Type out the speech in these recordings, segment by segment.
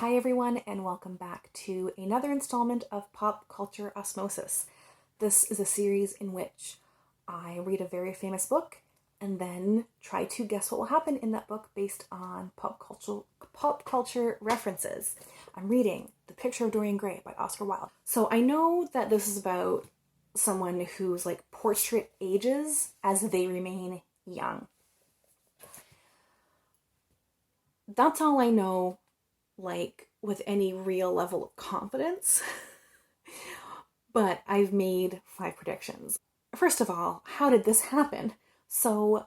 Hi everyone, and welcome back to another installment of Pop Culture Osmosis. This is a series in which I read a very famous book and then try to guess what will happen in that book based on pop culture references. I'm reading The Picture of Dorian Gray by Oscar Wilde. So I know that this is about someone whose portrait ages as they remain young. That's all I know, with any real level of confidence. But I've made 5 predictions. First of all, how did this happen? So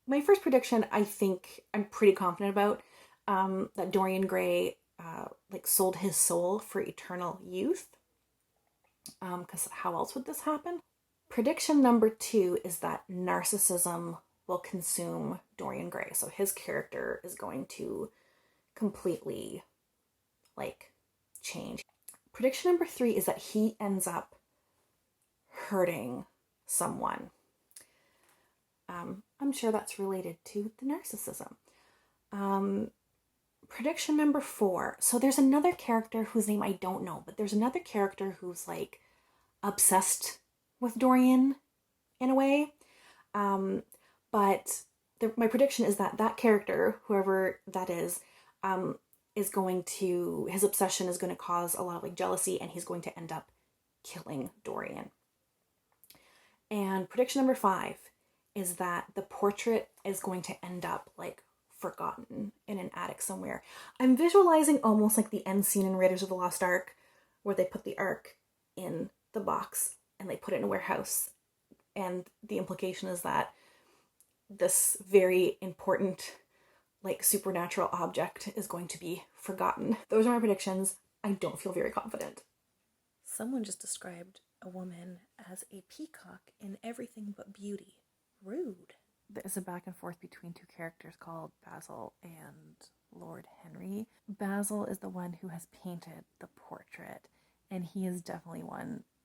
my first prediction, I think I'm pretty confident about, that Dorian Gray sold his soul for eternal youth. Because how else would this happen? Prediction number 2 is that narcissism will consume Dorian Gray. So his character is going to completely change. Prediction number 3 is that he ends up hurting someone. I'm sure that's related to the narcissism. Prediction number 4. So there's another character whose name I don't know, but there's another character who's obsessed with Dorian in a way. But my prediction is that that character, whoever that is going to, his obsession is going to cause a lot of jealousy, and he's going to end up killing Dorian. And prediction number 5 is that the portrait is going to end up forgotten in an attic somewhere. I'm visualizing almost like the end scene in Raiders of the Lost Ark, where they put the Ark in the box and they put it in a warehouse. And the implication is that this very important supernatural object is going to be forgotten. Those are my predictions. I don't feel very confident. Someone just described a woman as a peacock in everything but beauty. Rude. There's a back and forth between 2 characters called Basil and Lord Henry. Basil is the one who has painted the portrait, and he is definitely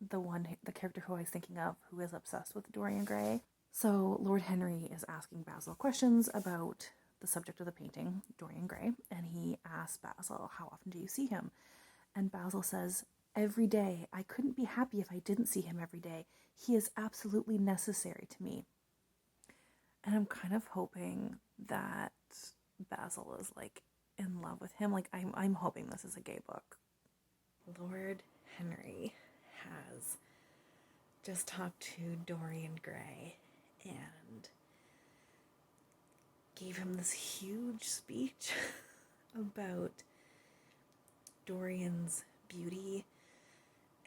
the character who I was thinking of who is obsessed with Dorian Gray. So Lord Henry is asking Basil questions about the subject of the painting, Dorian Gray, and he asks Basil, how often do you see him? And Basil says, every day. I couldn't be happy if I didn't see him every day. He is absolutely necessary to me. And I'm kind of hoping that Basil is in love with him. I'm hoping this is a gay book. Lord Henry has just talked to Dorian Gray and gave him this huge speech about Dorian's beauty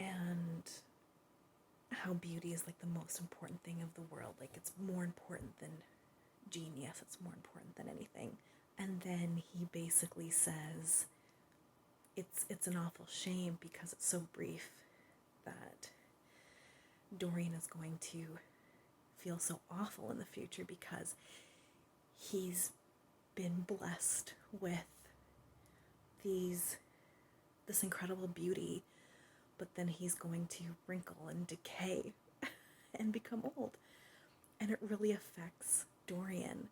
and how beauty is the most important thing of the world. It's more important than genius. It's more important than anything. And then he basically says it's an awful shame because it's so brief that Dorian is going to feel so awful in the future because he's been blessed with this incredible beauty, but then he's going to wrinkle and decay and become old. And it really affects Dorian,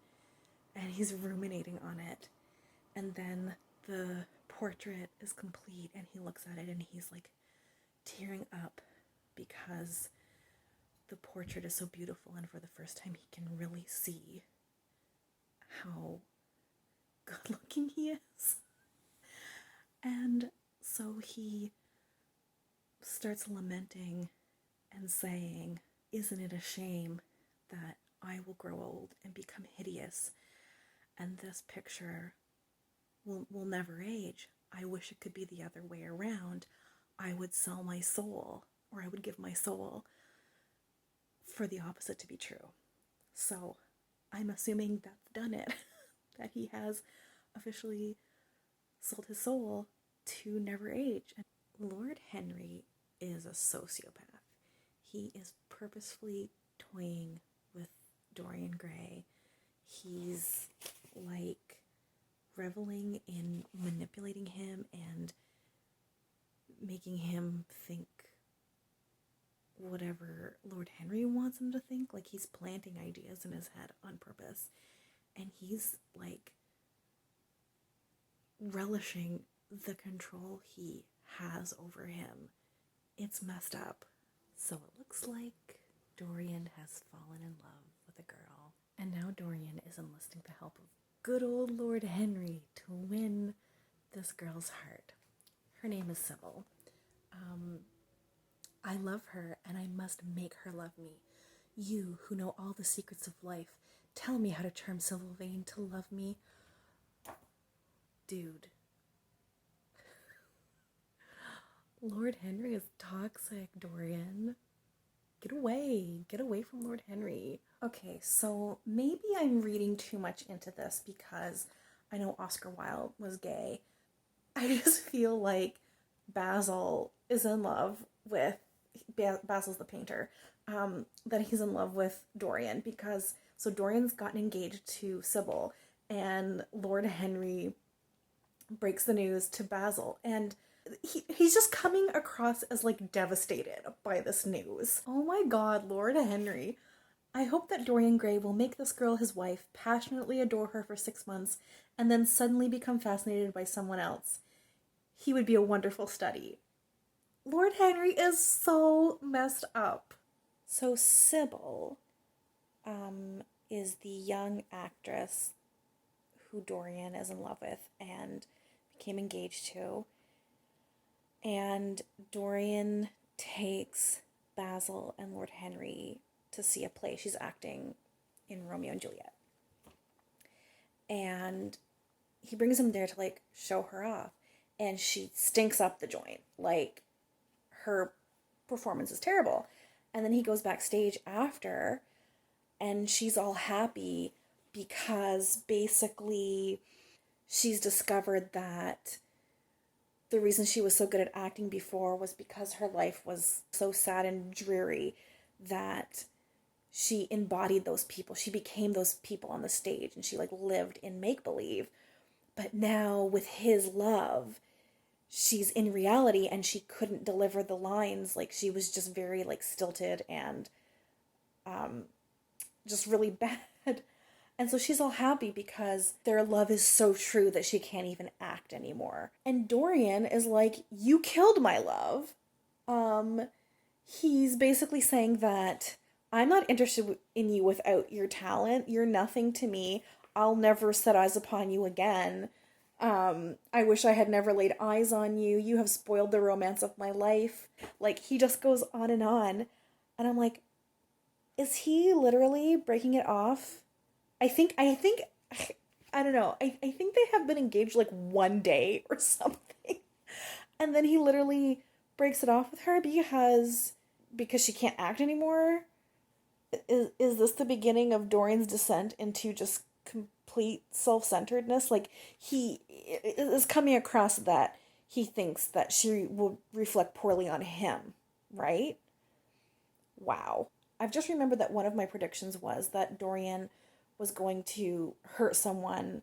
and he's ruminating on it. And then the portrait is complete, and he looks at it and he's tearing up because the portrait is so beautiful, and for the first time he can really see how good looking he is. And so he starts lamenting and saying, isn't it a shame that I will grow old and become hideous, and this picture will never age? I wish it could be the other way around. I would sell my soul, or I would give my soul for the opposite to be true. So I'm assuming that's done it, that he has officially sold his soul to never age. And Lord Henry is a sociopath. He is purposefully toying with Dorian Gray. He's reveling in manipulating him and making him think whatever Lord Henry wants him to think. He's planting ideas in his head on purpose, and he's relishing the control he has over him. It's messed up. So it looks like Dorian has fallen in love with a girl. And now Dorian is enlisting the help of good old Lord Henry to win this girl's heart. Her name is Sybil. I love her, and I must make her love me. You, who know all the secrets of life, tell me how to charm Sybil Vane to love me. Dude. Lord Henry is toxic, Dorian. Get away from Lord Henry. Okay, so maybe I'm reading too much into this because I know Oscar Wilde was gay. I just feel like Basil is in love with, Basil's the painter, that he's in love with Dorian because, so Dorian's gotten engaged to Sybil and Lord Henry breaks the news to Basil, and he's just coming across as like devastated by this news. Oh my god, Lord Henry. I hope that Dorian Gray will make this girl his wife, passionately adore her for 6 months, and then suddenly become fascinated by someone else. He would be a wonderful study. Lord Henry is so messed up. So Sybil is the young actress who Dorian is in love with and became engaged to. And Dorian takes Basil and Lord Henry to see a play. She's acting in Romeo and Juliet. And he brings them there to like show her off. And she stinks up the joint. Like, her performance is terrible. And then he goes backstage after, and she's all happy because basically she's discovered that the reason she was so good at acting before was because her life was so sad and dreary that she embodied those people. She became those people on the stage, and she like lived in make-believe. But now with his love, she's in reality, and she couldn't deliver the lines. Like, she was just very like stilted and just really bad. And so she's all happy because their love is so true that she can't even act anymore. And Dorian is like, you killed my love. He's basically saying that I'm not interested in you without your talent. You're nothing to me. I'll never set eyes upon you again. I wish I had never laid eyes on you. You have spoiled the romance of my life. Like, he just goes on and on. And I'm like, is he literally breaking it off? I think, I don't know. I think they have been engaged like one day or something. And then he literally breaks it off with her because she can't act anymore. Is this the beginning of Dorian's descent into just complete self-centeredness? Like, he is coming across that he thinks that she will reflect poorly on him, right? Wow. I've just remembered that one of my predictions was that Dorian was going to hurt someone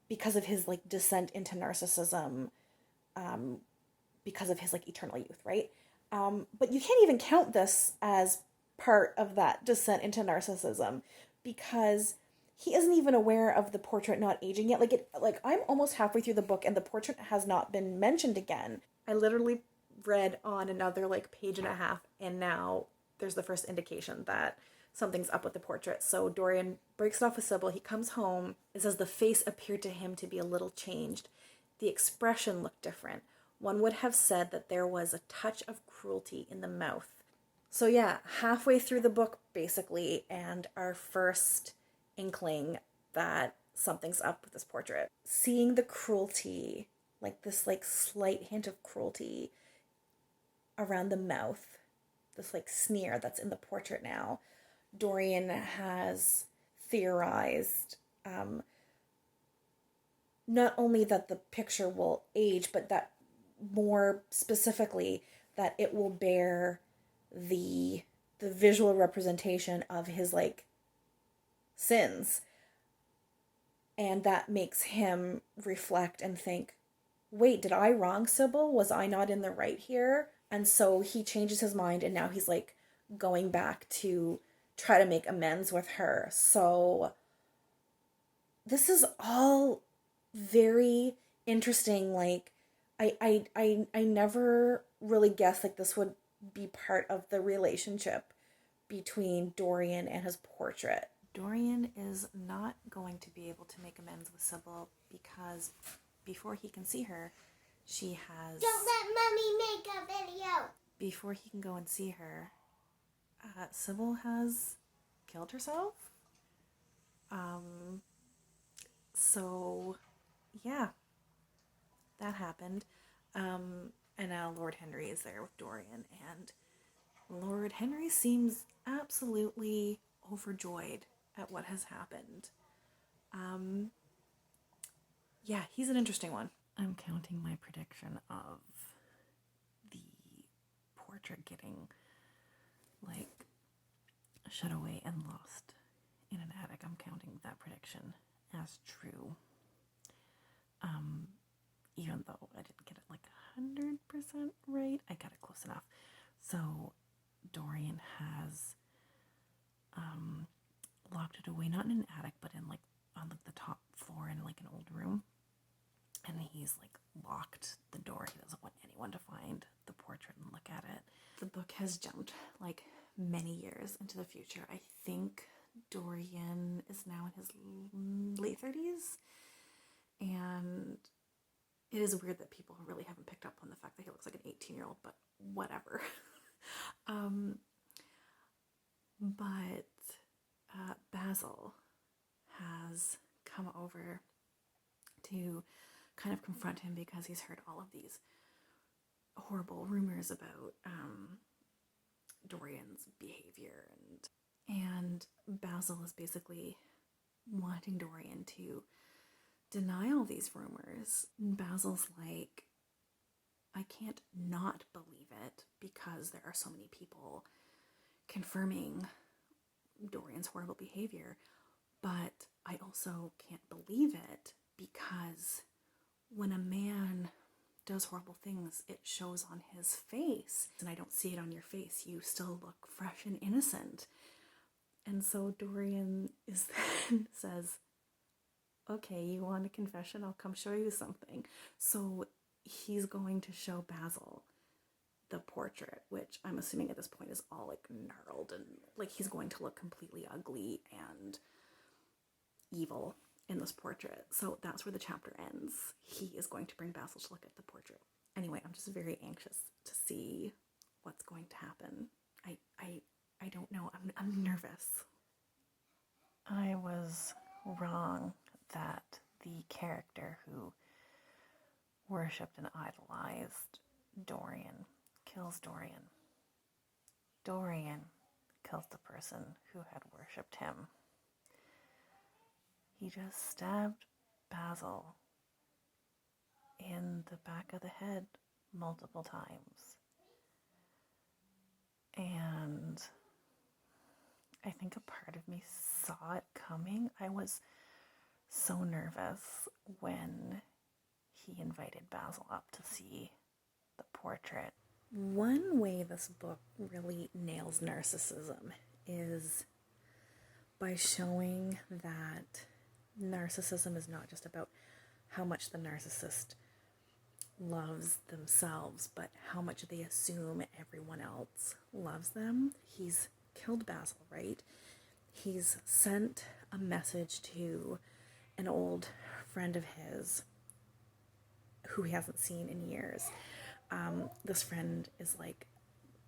because of his like descent into narcissism, because of his like eternal youth, right? But you can't even count this as part of that descent into narcissism because he isn't even aware of the portrait not aging yet. Like I'm almost halfway through the book and the portrait has not been mentioned again. I literally read on another like page and a half, and now there's the first indication that something's up with the portrait. So Dorian breaks it off with Sybil. He comes home. It says the face appeared to him to be a little changed. The expression looked different. One would have said that there was a touch of cruelty in the mouth. So yeah, halfway through the book, basically, and our first inkling that something's up with this portrait. Seeing the cruelty, like this like slight hint of cruelty around the mouth, this like sneer that's in the portrait now, Dorian has theorized not only that the picture will age, but that more specifically that it will bear the visual representation of his like sins, and that makes him reflect and think, wait, did I wrong Sybil? Was I not in the right here? And so he changes his mind, and now he's like going back to try to make amends with her. So this is all very interesting. Like, I never really guessed like this would be part of the relationship between Dorian and his portrait. Dorian is not going to be able to make amends with Sybil because before he can see her, she has. Don't let Mommy make a video! Before he can go and see her, Sybil has killed herself. So, yeah, that happened. And now Lord Henry is there with Dorian, and Lord Henry seems absolutely overjoyed at what has happened. Yeah, he's an interesting one. I'm counting my prediction of the portrait getting, like, shut away and lost in an attic. I'm counting that prediction as true. Even though I didn't get it like 100% right, I got it close enough. So Dorian has locked it away, not in an attic, but in like on like the top floor in like an old room. And he's like locked the door. He doesn't want anyone to find the portrait and look at it. The book has jumped like many years into the future. I think Dorian is now in his late 30s. And it is weird that people really haven't picked up on the fact that he looks like an 18-year-old, but whatever. But Basil has come over to kind of confront him because he's heard all of these horrible rumors about Dorian's behavior, and Basil is basically wanting Dorian to deny all these rumors. And Basil's like, I can't not believe it because there are so many people confirming Dorian's horrible behavior, but I also can't believe it because when a man does horrible things, it shows on his face, and I don't see it on your face. You still look fresh and innocent. And so Dorian says, okay, you want a confession? I'll come show you something. So he's going to show Basil the portrait, which I'm assuming at this point is all like gnarled and like he's going to look completely ugly and evil in this portrait. So that's where the chapter ends. He is going to bring Basil to look at the portrait. Anyway, I'm just very anxious to see what's going to happen. I don't know. I'm nervous. I was wrong that the character who worshipped and idolized Dorian kills Dorian. Dorian kills the person who had worshipped him. He just stabbed Basil in the back of the head multiple times. And I think a part of me saw it coming. I was so nervous when he invited Basil up to see the portrait. One way this book really nails narcissism is by showing that narcissism is not just about how much the narcissist loves themselves, but how much they assume everyone else loves them. He's killed Basil, right? He's sent a message to an old friend of his who he hasn't seen in years. This friend is like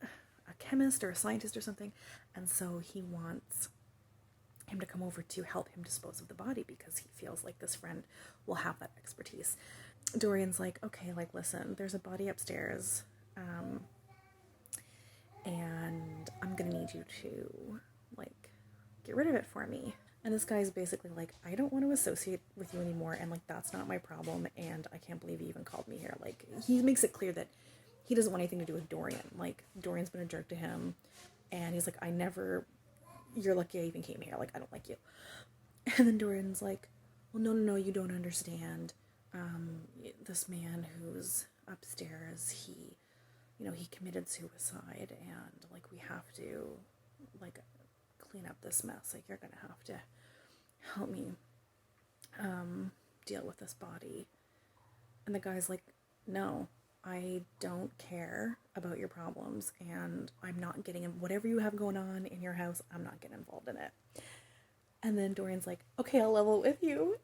a chemist or a scientist or something, and so he wants him to come over to help him dispose of the body because he feels like this friend will have that expertise. Dorian's like, okay, like, listen, there's a body upstairs, and I'm gonna need you to, like, get rid of it for me. And this guy's basically like, I don't want to associate with you anymore, and, like, that's not my problem, and I can't believe you even called me here. Like, he makes it clear that he doesn't want anything to do with Dorian. Like, Dorian's been a jerk to him, and he's like, you're lucky I even came here. Like, I don't like you. And then Dorian's like, well, no, you don't understand. This man who's upstairs, he committed suicide, and, like, we have to, like, clean up this mess. Like, you're gonna have to help me deal with this body. And the guy's like, no, I don't care about your problems, and I'm not getting in whatever you have going on in your house. I'm not getting involved in it. And then Dorian's like, okay, I'll level with you.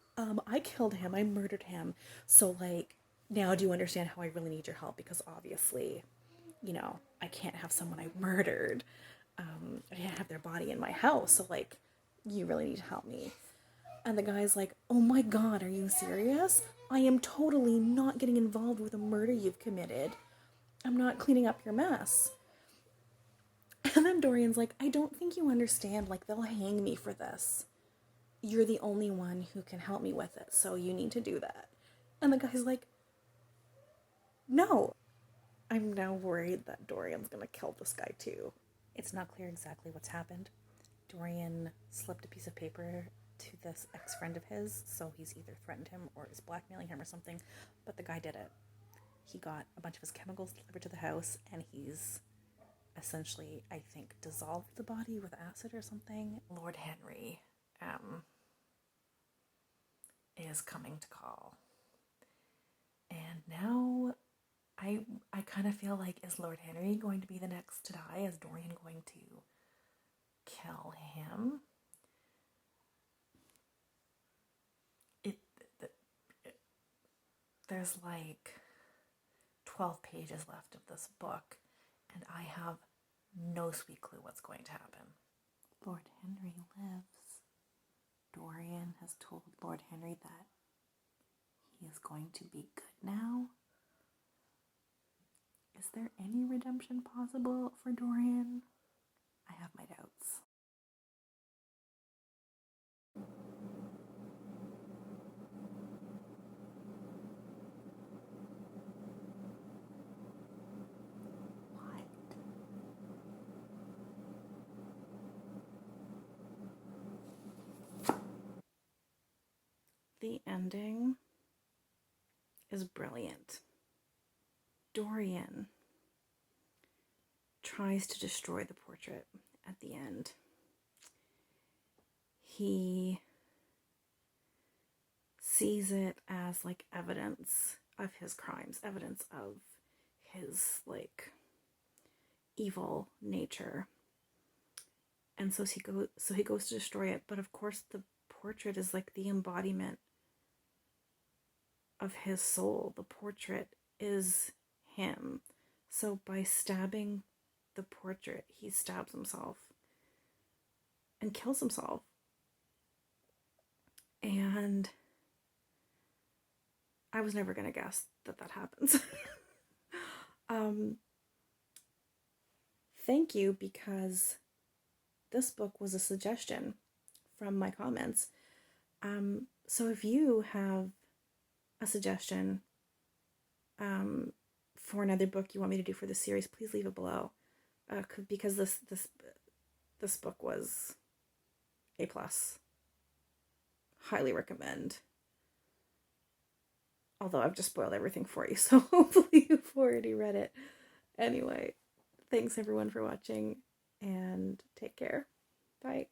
I killed him. I murdered him. So, like, now do you understand how I really need your help? Because obviously, you know, I can't have someone I murdered. I can't have their body in my house. So, like, you really need to help me. And the guy's like, oh my God, are you serious? I am totally not getting involved with a murder you've committed. I'm not cleaning up your mess. And then Dorian's like, I don't think you understand. Like, they'll hang me for this. You're the only one who can help me with it, so you need to do that. And the guy's like, no. I'm now worried that Dorian's gonna kill this guy too. It's not clear exactly what's happened. Dorian slipped a piece of paper to this ex-friend of his, so he's either threatened him or is blackmailing him or something, but the guy did it. He got a bunch of his chemicals delivered to the house, and he's essentially, I think, dissolved the body with acid or something. Lord Henry is coming to call. And now I kind of feel like, is Lord Henry going to be the next to die? Is Dorian going to kill him? There's like 12 pages left of this book, and I have no sweet clue what's going to happen. Lord Henry lives. Dorian has told Lord Henry that he is going to be good now. Is there any redemption possible for Dorian? I have my doubts. The ending is brilliant. Dorian tries to destroy the portrait at the end. He sees it as like evidence of his crimes, evidence of his like evil nature. And so he goes to destroy it, but of course the portrait is like the embodiment of his soul. The portrait is him. So by stabbing the portrait, he stabs himself and kills himself. And I was never going to guess that happens. Thank you, because this book was a suggestion from my comments. So if you have a suggestion for another book you want me to do for this series, please leave it below, because this book was A+. Highly recommend. Although I've just spoiled everything for you, so hopefully you've already read it. Anyway, thanks everyone for watching, and take care. Bye.